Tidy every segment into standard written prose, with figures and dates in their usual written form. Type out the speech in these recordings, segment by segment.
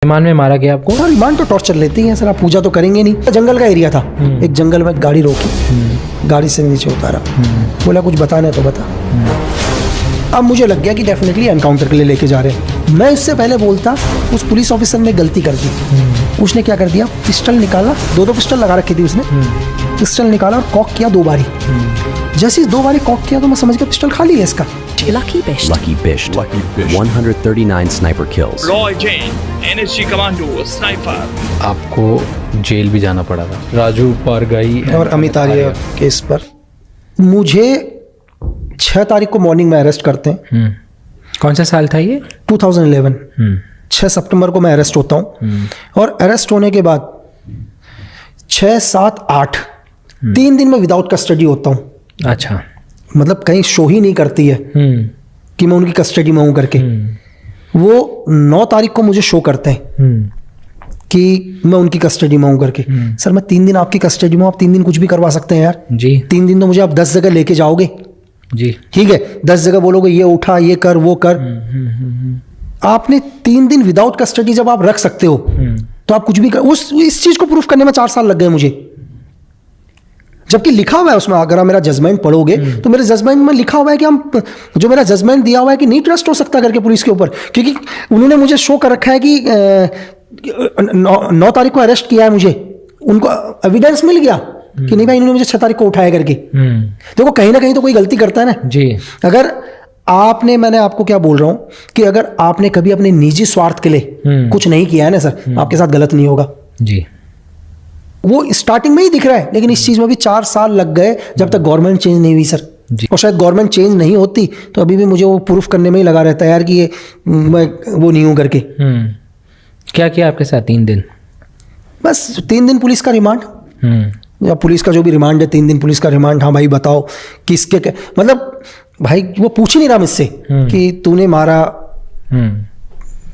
Remand में मारा गया आपको? हाँ, रिमांड तो टॉर्चर लेते ही हैं सर। आप पूजा तो करेंगे नहीं। जंगल का एरिया था, एक जंगल में गाड़ी रोकी, गाड़ी से नीचे उतारा, बोला कुछ बताना तो बता। अब मुझे लग गया कि डेफिनेटली एनकाउंटर के लिए लेके जा रहे हैं। मैं इससे पहले बोलता उस पुलिस ऑफिसर ने गलती कर दी। उसने क्या कर दिया, पिस्टल निकाला, दो पिस्टल लगा रखी थी उसने, पिस्टल निकाला और कॉक किया 2 बारी। जैसे ही 2 बारी कॉक किया तो मैं समझ गया पिस्टल खाली है इसका। Lucky Bisht. 139 sniper kills. Roy Jain, NSG Commando, sniper. आपको जेल भी जाना पड़ा था राजू पारगाई और अमित आर्य केस पर। मुझे 6 तारीख को मॉर्निंग में अरेस्ट करते हैं। कौन सा साल था ये? 2011। 6 सितंबर को मैं अरेस्ट होता हूँ और अरेस्ट होने के बाद 6, 7, 8 3 दिन में विदाउट कस्टडी होता हूँ। अच्छा, मतलब कहीं शो ही नहीं करती है कि मैं उनकी कस्टडी में हूँ करके। वो 9 तारीख को मुझे शो करते हैं कि मैं उनकी कस्टडी में हूँ करके। सर मैं 3 दिन आपकी कस्टडी में हूँ, आप 3 दिन कुछ भी करवा सकते हैं यार जी। 3 दिन तो मुझे आप 10 जगह लेके जाओगे जी, ठीक है, 10 जगह बोलोगे ये उठा, ये कर, वो कर। आपने 3 दिन विदाउट कस्टडी जब आप रख सकते हो तो आप कुछ भी कर। इस चीज को प्रूफ करने में 4 साल लग गए मुझे, जबकि लिखा हुआ है उसमें। अगर आप मेरा जजमेंट पढ़ोगे तो मेरे जजमेंट में लिखा हुआ है कि हम जो मेरा जजमेंट दिया हुआ है कि नहीं ट्रस्ट हो सकता करके पुलिस के ऊपर, क्योंकि उन्होंने मुझे शो कर रखा है कि 9 तारीख को अरेस्ट किया है मुझे, उनको एविडेंस मिल गया कि नहीं भाई इन्होंने मुझे 6 तारीख को उठाया करके। देखो कहीं ना कहीं तो कोई गलती करता है ना जी। अगर आपने, मैंने आपको क्या बोल रहा हूं कि अगर आपने कभी अपने निजी स्वार्थ के लिए कुछ नहीं किया है ना सर, आपके साथ गलत नहीं होगा जी। वो स्टार्टिंग में ही दिख रहा है, लेकिन इस चीज में भी 4 साल लग गए जब तक गवर्नमेंट चेंज नहीं हुई सर। और शायद गवर्नमेंट चेंज नहीं होती तो अभी भी मुझे वो प्रूफ करने में ही लगा रहता है यार कि ये मैं वो नहीं हूं करके। क्या किया आपके साथ 3 दिन? बस 3 दिन पुलिस का रिमांड, या पुलिस का जो भी रिमांड है 3 दिन पुलिस का रिमांड। हाँ भाई बताओ किसके मतलब भाई वो पूछ ही नहीं रहा मुझसे कि तूने मारा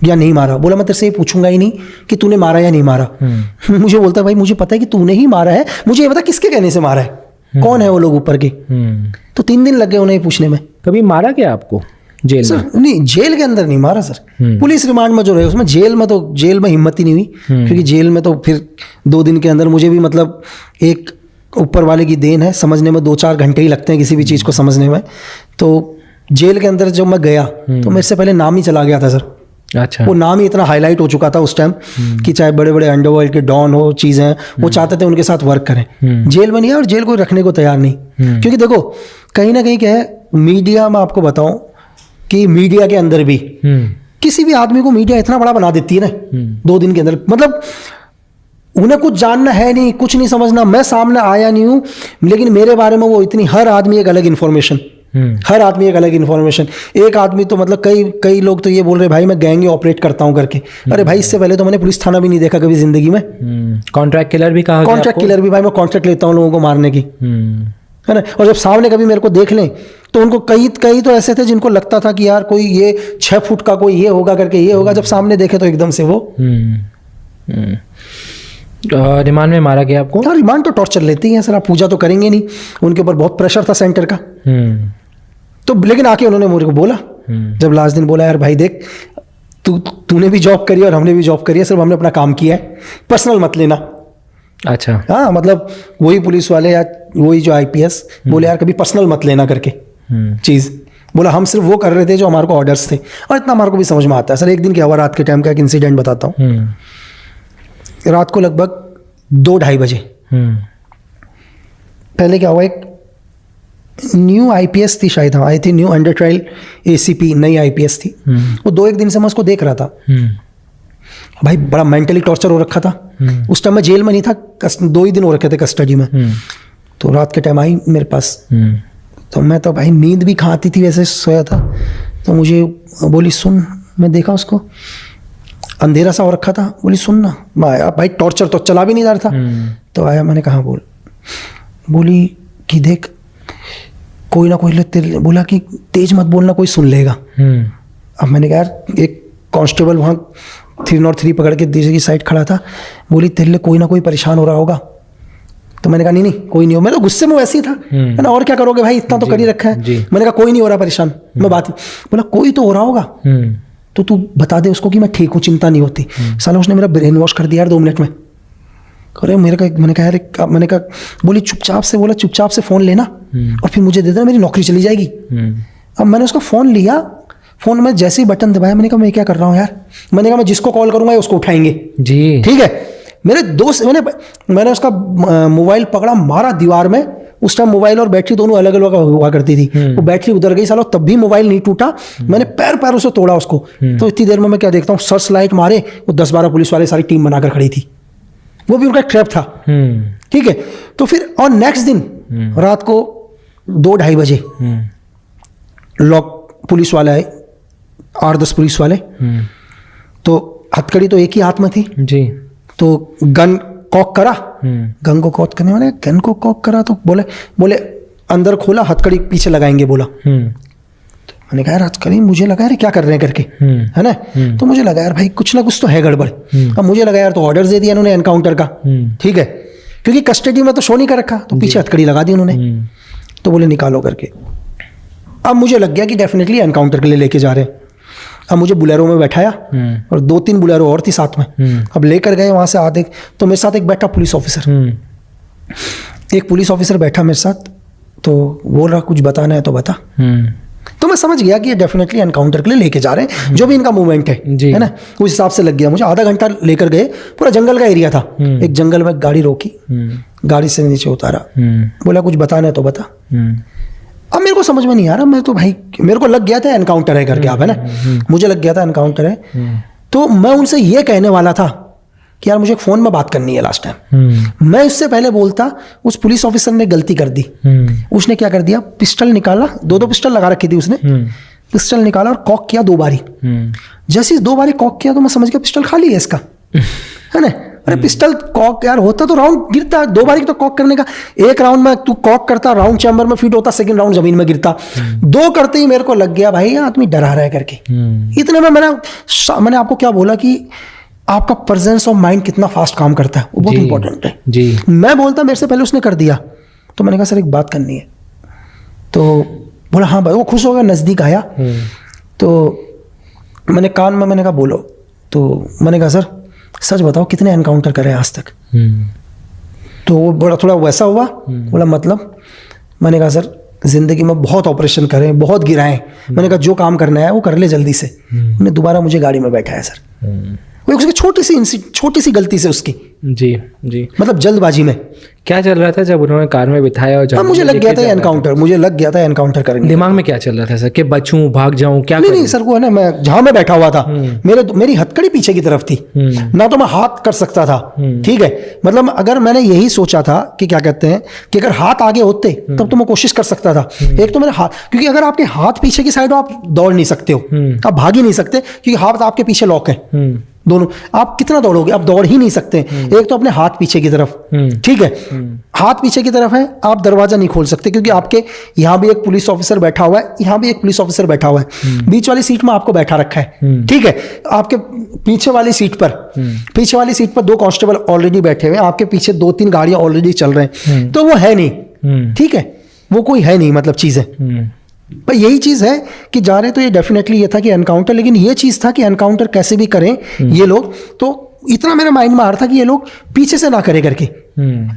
या नहीं मारा। बोला मैं तेरे से ये पूछूंगा ही नहीं कि तूने मारा या नहीं मारा। मुझे बोलता है भाई मुझे पता है कि तूने ही मारा है, मुझे ये बता किसके कहने से मारा है, कौन है वो लोग ऊपर के। तो 3 दिन लग गए उन्हें पूछने में। कभी मारा क्या आपको जेल में? सर नहीं, जेल के अंदर नहीं मारा सर। पुलिस रिमांड में जो रहे उसमें, जेल में हिम्मत ही नहीं हुई, क्योंकि जेल में तो फिर 2 दिन के अंदर मुझे भी मतलब एक ऊपर वाले की देन है, समझने में 2-4 घंटे ही लगते हैं किसी भी चीज़ को समझने में। तो जेल के अंदर जब मैं गया तो मेरे से पहले नाम ही चला गया था सर। अच्छा। वो नाम ही इतना हाईलाइट हो चुका था उस टाइम कि चाहे बड़े बड़े अंडरवर्ल्ड के डॉन हो, चीज़ें वो चाहते थे उनके साथ वर्क करें। जेल में नहीं है और जेल को रखने को तैयार नहीं, क्योंकि देखो कहीं ना कहीं क्या है, मीडिया में आपको बताऊं कि मीडिया के अंदर भी किसी भी आदमी को मीडिया इतना बड़ा बना देती है ना 2 दिन के अंदर। मतलब उन्हें कुछ जानना है नहीं, कुछ नहीं समझना। मैं सामने आया नहीं हूं लेकिन मेरे बारे में वो इतनी, हर आदमी एक अलग इन्फॉर्मेशन, हर आदमी एक अलग इन्फॉर्मेशन। एक आदमी तो मतलब कई लोग तो ये बोल रहे भाई मैं गैंग ऑपरेट करता हूं करके। अरे भाई इससे पहले तो मैंने पुलिस थाना भी नहीं देखा कभी जिंदगी में। कॉन्ट्रैक्ट किलर भी कहा? कॉन्ट्रैक्ट किलर भी भाई, मैं कॉन्ट्रैक्ट लेता हूं लोगों को मारने की, है ना। और जब सामने कभी मेरे को देख लें तो उनको कई तो ऐसे थे जिनको लगता था कि यार कोई ये 6 फुट का कोई ये होगा करके, ये होगा, जब सामने देखे तो एकदम से वो। रिमांड में मारा गया आपको? हाँ, रिमांड तो टॉर्चर लेते ही हैं सर। आप पूजा तो करेंगे नहीं। उनके ऊपर बहुत प्रेशर था सेंटर का। तो लेकिन आके उन्होंने मुझे को बोला जब लास्ट दिन, बोला यार भाई देख तूने भी जॉब करी और हमने भी जॉब करी है, सिर्फ हमने अपना काम किया है, पर्सनल मत लेना। अच्छा। हाँ मतलब वही पुलिस वाले या वही जो IPS बोले यार कभी पर्सनल मत लेना करके चीज़। बोला हम सिर्फ वो कर रहे थे जो हमारे को ऑर्डर्स थे, और इतना हमारे को भी समझ में आता है सर। एक दिन क्या हुआ, रात के टाइम का एक इंसिडेंट बताता हूँ। रात को लगभग 2-2:30 बजे पहले क्या हुआ, एक न्यू IPS थी शायद, आई थी न्यू अंडर ट्रायल ACP, नई IPS थी वो। 2-1 दिन से मैं उसको देख रहा था भाई, बड़ा मेंटली टॉर्चर हो रखा था। उस टाइम मैं जेल में नहीं था, 2 ही दिन हो रखे थे कस्टडी में। तो रात के टाइम आई मेरे पास, तो मैं तो भाई नींद भी कहाँ आती थी, वैसे सोया था। तो मुझे बोली सुन, मैं देखा उसको, अंधेरा सा हो रखा था। बोली सुन ना। मैं आया भाई, टॉर्चर तो चला भी नहीं जा रहा था। तो आया, मैंने कहा बोल। बोली कि देख कोई ना कोई, बोला कि तेज मत बोलना, कोई सुन लेगा। अब मैंने कहा यार, एक कांस्टेबल वहाँ 303 पकड़ के दूसरी की साइड खड़ा था। बोली तेरे लिए कोई ना कोई परेशान हो रहा होगा। तो मैंने कहा नहीं कोई नहीं हो। मैं तो गुस्से में वैसे ही था, है ना, और क्या करोगे भाई, इतना तो कर ही रखा है। मैंने कहा कोई नहीं हो रहा परेशान, मैं बात। बोला कोई तो हो रहा होगा। तो तू बता दे उसको कि मैं ठीक हूँ, चिंता नहीं होती। साला उसने मेरा ब्रेन वॉश कर दिया यार 2 मिनट में। अरे मैंने कहा यार, मैंने कहा बोली चुपचाप से फ़ोन लेना और फिर मुझे दे देना, मेरी नौकरी चली जाएगी। अब मैंने उसका फ़ोन लिया, फ़ोन में जैसे ही बटन दबाया, मैंने कहा मैं क्या कर रहा हूँ यार। मैंने कहा मैं जिसको कॉल करूँगा उसको उठाएंगे जी, ठीक है। मेरे दोस्त मैंने उसका मोबाइल पकड़ा, मारा दीवार में। उस टाइम मोबाइल और बैटरी दोनों अलग अलग हुआ करती थी। वो बैटरी उधर गई साला, तब भी मोबाइल नहीं टूटा। मैंने पैर उसे तोड़ा उसको। तो इतनी देर में मैं क्या देखता हूँ, सर्च लाइट मारे, वो 10-12 पुलिस वाले सारी टीम बनाकर खड़ी थी। वो भी उनका ट्रैप था, ठीक है। तो फिर और नेक्स्ट दिन रात को 2-2:30 बजे पुलिस वाले आए, 8-10 पुलिस वाले। तो हथकड़ी तो एक ही हाथ में थी जी। तो गन कॉक करा, गन को कॉक करने वाले गन को कॉक करा तो बोले अंदर खोला, हथकड़ी पीछे लगाएंगे बोला। तो मैंने कहा यार हथकड़ी, मुझे लगा यार क्या कर रहे हैं करके, है ना। तो मुझे लगा यार भाई कुछ ना कुछ तो है गड़बड़। अब मुझे लगा यार तो ऑर्डर दे दिया उन्होंने एनकाउंटर का, ठीक है, क्योंकि कस्टडी में तो शो नहीं कर रखा, तो पीछे हथकड़ी लगा दी उन्होंने। तो बोले निकालो करके। अब मुझे लग गया कि डेफिनेटली एनकाउंटर के लिए लेके जा रहे हैं। अब मुझे बुलेरो में बैठाया और 2-3 बुलेरो और थी साथ में। अब लेकर गए वहां से आधे, तो मेरे साथ एक बैठा पुलिस ऑफिसर, एक पुलिस ऑफिसर बैठा मेरे साथ। तो बोल रहा कुछ बताना है तो बता। तो मैं समझ गया कि ये डेफिनेटली एनकाउंटर के लिए लेके जा रहे हैं, जो भी इनका मूवमेंट है ना, उस हिसाब से लग गया। मुझे आधा घंटा लेकर गए, पूरा जंगल का एरिया था। एक जंगल में गाड़ी रोकी, गाड़ी से नीचे उतारा, बोला कुछ बताना है तो बता। अब मेरे को समझ में नहीं आ रहा, मैं तो भाई मेरे को लग गया था एनकाउंटर है करके, आप है ना, मुझे लग गया था एनकाउंटर है। तो मैं उनसे ये कहने वाला था कि यार मुझे फ़ोन में बात करनी है लास्ट टाइम। मैं इससे पहले बोलता, उस पुलिस ऑफिसर ने गलती कर दी। उसने क्या कर दिया, पिस्टल निकाला, 2 पिस्टल लगा रखी थी उसने। पिस्टल निकाला और कॉक किया 2 बारी। जैसे ही 2 बारी कॉक किया तो मैं समझ गया पिस्टल खाली है इसका, है ना। अरे पिस्टल कॉक यार होता तो राउंड गिरता, 2 बारी तो कॉक करने का, एक राउंड में तू कॉक करता, राउंड चैम्बर में फिट होता, सेकंड राउंड जमीन में गिरता। 2 करते ही मेरे को लग गया भाई आदमी डरा रहा है करके। इतने में मैंने आपको क्या बोला कि आपका प्रेजेंस ऑफ माइंड कितना फास्ट काम करता है, वो बहुत इंपॉर्टेंट है जी। मैं बोलता मेरे से पहले उसने कर दिया, तो मैंने कहा सर एक बात करनी है। तो बोला हाँ भाई, वो खुश हो गया, नजदीक आया। तो मैंने कान में मैंने कहा बोलो। तो मैंने कहा सर सच बताओ कितने एनकाउंटर करे आज तक। तो वो बड़ा थोड़ा वैसा हुआ, बोला मतलब। मैंने कहा सर जिंदगी में बहुत ऑपरेशन करे, बहुत गिराए। मैंने कहा जो काम करना है वो कर ले जल्दी से। उन्होंने दोबारा मुझे गाड़ी में बैठाया सर, वो उसकी छोटी सी गलती से उसकी, जी जी, मतलब जल्दबाजी में। क्या चल रहा था जब उन्होंने कार में बिठाया और मुझे लग गया था एनकाउंटर, मुझे लग गया था एनकाउंटर करेंगे। दिमाग में क्या चल रहा था सर कि बचूं, भाग जाऊं, क्या? नहीं सर, वो है ना, मैं जहां मैं बैठा हुआ था मेरी हथकड़ी पीछे की तरफ थी ना, तो मैं हाथ कर सकता था, ठीक है। मतलब अगर मैंने यही सोचा था कि क्या कहते हैं कि अगर हाथ आगे होते तब तो मैं कोशिश कर सकता था। एक तो मेरे हाथ, क्योंकि अगर आपके हाथ पीछे की साइड हो आप दौड़ नहीं सकते हो, आप भाग ही नहीं सकते, क्योंकि हाथ आपके पीछे लॉक है दोनों। आप कितना दौड़ोगे, आप दौड़ ही नहीं सकते। एक तो अपने हाथ पीछे की तरफ, ठीक है, हाथ पीछे की तरफ है, आप दरवाजा नहीं खोल सकते, क्योंकि आपके यहाँ भी एक पुलिस ऑफिसर बैठा हुआ है, यहाँ भी एक पुलिस ऑफिसर बैठा हुआ है, बीच वाली सीट में आपको बैठा रखा है, ठीक है। आपके पीछे वाली सीट पर 2 कांस्टेबल ऑलरेडी बैठे हुए हैं, आपके पीछे 2-3 गाड़ियां ऑलरेडी चल रहे हैं, तो वो है नहीं, ठीक है, वो कोई है नहीं, मतलब चीजें। पर यही चीज है कि जा रहे तो ये डेफिनेटली ये था कि एनकाउंटर, लेकिन ये चीज था कि एनकाउंटर कैसे भी करें ये लोग। तो इतना मेरे माइंड में आ रहा था कि ये लोग पीछे से ना करें करके,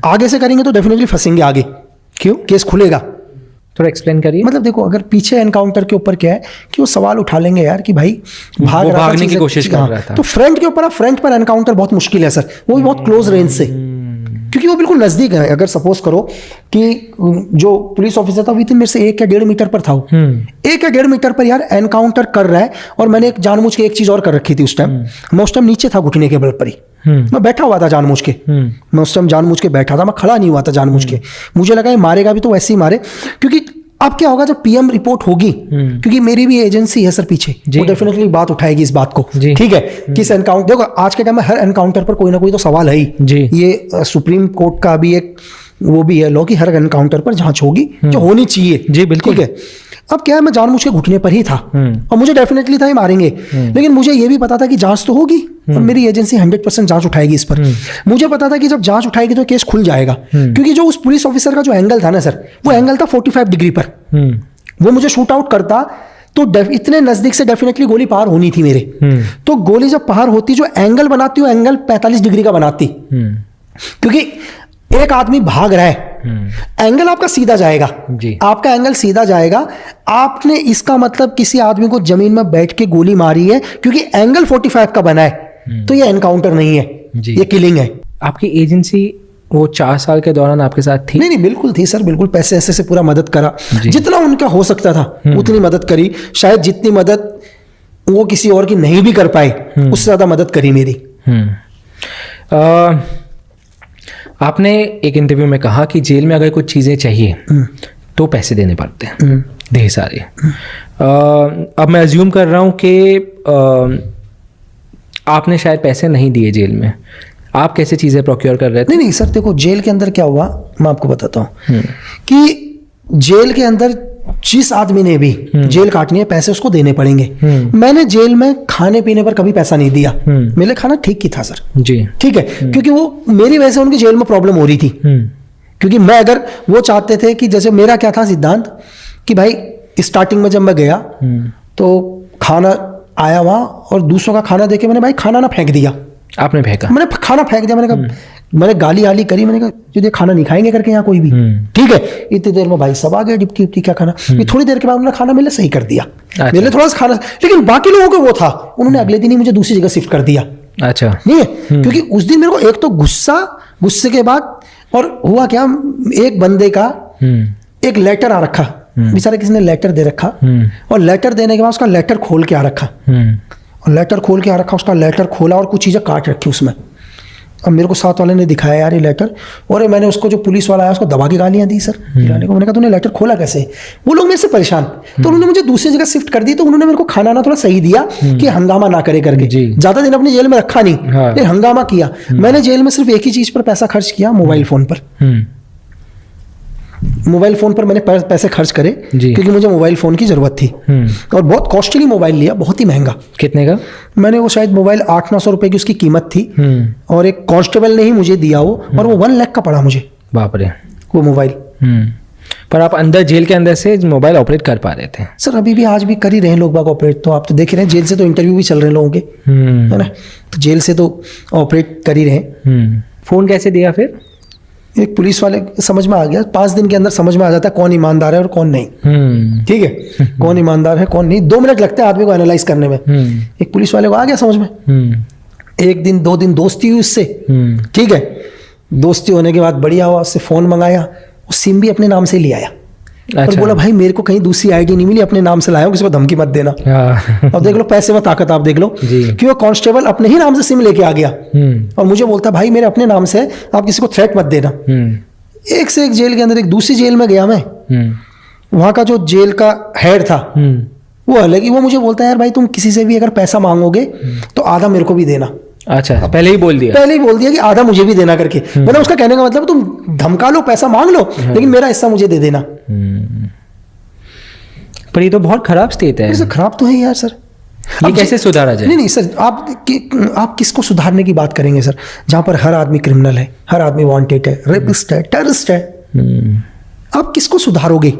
आगे से करेंगे तो डेफिनेटली फंसेंगे आगे, क्यों, केस खुलेगा। थोड़ा एक्सप्लेन करिए। मतलब देखो, अगर पीछे एनकाउंटर के ऊपर क्या है कि वो सवाल उठा लेंगे यार कि भाई भागने की कोशिश कर रहा था, तो फ्रंट के ऊपर, फ्रंट पर एनकाउंटर बहुत मुश्किल है सर, वो भी बहुत क्लोज रेंज से, क्योंकि वो बिल्कुल नजदीक है। अगर सपोज करो कि जो पुलिस ऑफिसर था विद इन मेरे से 1 या 1.5 मीटर पर था, 1 या 1.5 मीटर पर यार एनकाउंटर कर रहा है। और मैंने एक जानबूझ के एक चीज और कर रखी थी उस टाइम, मैं उस टाइम नीचे था घुटने के बल पर ही, मैं बैठा हुआ था जानबूझ के, मैं उस टाइम जानबूझ के बैठा था, मैं खड़ा नहीं हुआ था जानबूझ के। मुझे लगा ये मारेगा भी तो वैसे ही मारे, क्योंकि अब क्या होगा जब पीएम रिपोर्ट होगी, क्योंकि मेरी भी एजेंसी है सर पीछे, वो डेफिनेटली बात उठाएगी इस बात को, ठीक है। किस एनकाउंटर, देखो आज के टाइम में हर एनकाउंटर पर कोई ना कोई तो सवाल है ही। ये सुप्रीम कोर्ट का भी एक वो भी है लॉ कि हर एनकाउंटर पर जांच होगी, जो होनी चाहिए, जी बिल्कुल, ठीक है। अब क्या है, मैं जानबूझ के घुटने पर ही था और मुझे डेफिनेटली था ये मारेंगे, लेकिन मुझे ये भी पता था कि जांच तो होगी और मेरी एजेंसी 100% जांच उठाएगी इस पर। मुझे पता था कि जब जांच उठाएगी तो केस खुल जाएगा, क्योंकि जो उस पुलिस ऑफिसर का जो एंगल था ना सर, वो एंगल था 45 डिग्री पर। वो मुझे शूट आउट करता तो इतने नजदीक से डेफिनेटली गोली पार होनी थी मेरे। तो गोली जब पार होती, जो एंगल बनाती, वो एंगल 45 डिग्री का बनाती, क्योंकि एक आदमी भाग रहा है, एंगल आपका सीधा जाएगा जी। आपका एंगल सीधा जाएगा। आपने इसका मतलब किसी आदमी को जमीन में बैठ के गोली मारी है, क्योंकि एंगल 45 का बना है, तो ये एनकाउंटर नहीं है जी। ये किलिंग है। आपकी एजेंसी वो 4 साल के दौरान आपके साथ थी? नहीं बिल्कुल थी सर, बिल्कुल पैसे ऐसे से पूरा मदद करा, जितना उनका हो सकता था उतनी मदद करी। शायद जितनी मदद वो किसी और की नहीं भी कर पाए, उससे ज्यादा मदद करी मेरी। आपने एक इंटरव्यू में कहा कि जेल में अगर कुछ चीजें चाहिए तो पैसे देने पड़ते हैं ढेर सारे। अब मैं अज्यूम कर रहा हूं कि आपने शायद पैसे नहीं दिए जेल में, आप कैसे चीजें प्रोक्योर कर रहे थे? नहीं सर, देखो जेल के अंदर क्या हुआ मैं आपको बताता हूँ कि जेल के अंदर जिस आदमी ने भी जेल काटनी है, पैसे उसको देने पड़ेंगे। मैंने जेल में खाने पीने पर कभी पैसा नहीं दिया, मेरे खाना ठीक ही था सर जी, ठीक है, क्योंकि वो मेरी वजह से उनकी जेल में प्रॉब्लम हो रही थी। क्योंकि मैं, अगर वो चाहते थे कि, जैसे मेरा क्या था सिद्धांत कि भाई स्टार्टिंग में जब मैं गया तो खाना आया वहां, और दूसरों का खाना देके मैंने भाई खाना ना फेंक दिया। आपने फेंका? मैंने खाना फेंक दिया। मैंने कहा, मैंने गाली आली करी, मैंने कहा जो खाना नहीं खाएंगे करके यहाँ कोई भी, ठीक है। इतनी देर में भाई सब आ गए, डिप्टी डिप्टी क्या खाना, थोड़ी देर के बाद उन्होंने खाना मेरे सही कर दिया। मेरे थोड़ा सा खाना, लेकिन बाकी लोगों को वो था, उन्होंने अगले दिन ही मुझे दूसरी जगह शिफ्ट कर दिया। अच्छा, नहीं है, क्योंकि उस दिन मेरे को एक तो गुस्से के बाद, और हुआ क्या, एक बंदे का एक लेटर आ रखा, बेचारा किसी ने लेटर दे रखा, और लेटर देने के बाद उसका लेटर खोल के आ रखा, और लेटर खोल के आ रखा, उसका लेटर खोला और कुछ चीज़ें काट रखी उसमें। अब मेरे को साथ वाले ने दिखाया यार ये लेटर, और मैंने उसको, जो पुलिस वाला आया उसको दबा के गालियां दी सर गिराने को। मैंने कहा तूने लेटर खोला कैसे? वो लोग मेरे से परेशान, तो उन्होंने मुझे दूसरी जगह शिफ्ट कर दी। तो उन्होंने मेरे को खाना ना थोड़ा सही दिया कि हंगामा ना करे करके। ज्यादा दिन अपनी जेल में रखा नहीं, लेकिन हंगामा किया। मैंने जेल में सिर्फ एक ही चीज पर पैसा खर्च किया, मोबाइल फोन पर। मोबाइल फोन पर मैंने पैसे खर्च करे, क्योंकि मुझे मोबाइल फोन की जरूरत थी, और बहुत कॉस्टली मोबाइल लिया, बहुत ही महंगा। कितने का? मैंने वो शायद मोबाइल 800-900 रुपए की उसकी कीमत थी, और एक कांस्टेबल ने ही मुझे दिया वो, और वो 1 लाख का पड़ा मुझे। बाप रे, वो मोबाइल। पर आप अंदर, जेल के अंदर से मोबाइल ऑपरेट कर पा रहे थे? सर अभी भी, आज भी कर ही रहे हैं लोग बाग ऑपरेट, तो आप तो देख रहे हैं, जेल से तो इंटरव्यू भी चल रहे हैं लोगों के, है ना, तो जेल से तो ऑपरेट कर ही रहे हैं। फोन कैसे दिया फिर? एक पुलिस वाले, समझ में आ गया, 5 दिन के अंदर समझ में आ जाता है कौन ईमानदार है और कौन नहीं, ठीक है, कौन ईमानदार है कौन नहीं। 2 मिनट लगते हैं आदमी को एनालाइज करने में। एक पुलिस वाले को आ गया समझ में, 1 दिन 2 दिन दोस्ती हुई उससे, ठीक है, दोस्ती होने के बाद बढ़िया हुआ, उससे फोन मंगाया, वो सिम भी अपने नाम से ले आया। और बोला भाई मेरे को कहीं दूसरी आईडी नहीं मिली, अपने नाम से लाया हूं, किसी को धमकी मत देना। अब देख लो पैसे में ताकत, आप देख लो कि वो कांस्टेबल अपने ही नाम से सिम लेके आ गया, और मुझे बोलता भाई मेरे अपने नाम से, आप किसी को थ्रेट मत देना। एक से एक जेल के अंदर, एक दूसरी जेल में गया मैं, वहां का जो जेल का हेड था वो अलग ही, वो मुझे बोलता है यार भाई तुम किसी से भी अगर पैसा मांगोगे तो आधा मेरे को भी देना। अच्छा, पहले ही बोल दिया कि आधा मुझे भी देना करके। मतलब उसका कहने का मतलब तुम धमका लो, पैसा मांग लो, लेकिन मेरा हिस्सा मुझे दे देना। पर ये तो बहुत खराब स्थिति है। खराब तो है यार सर, ये कैसे सुधारा जाए? नहीं सर, आप किसको सुधारने की बात करेंगे सर, जहां पर हर आदमी क्रिमिनल है, हर आदमी वांटेड है, रेपिस्ट है, टेररिस्ट है, आप किसको सुधारोगे?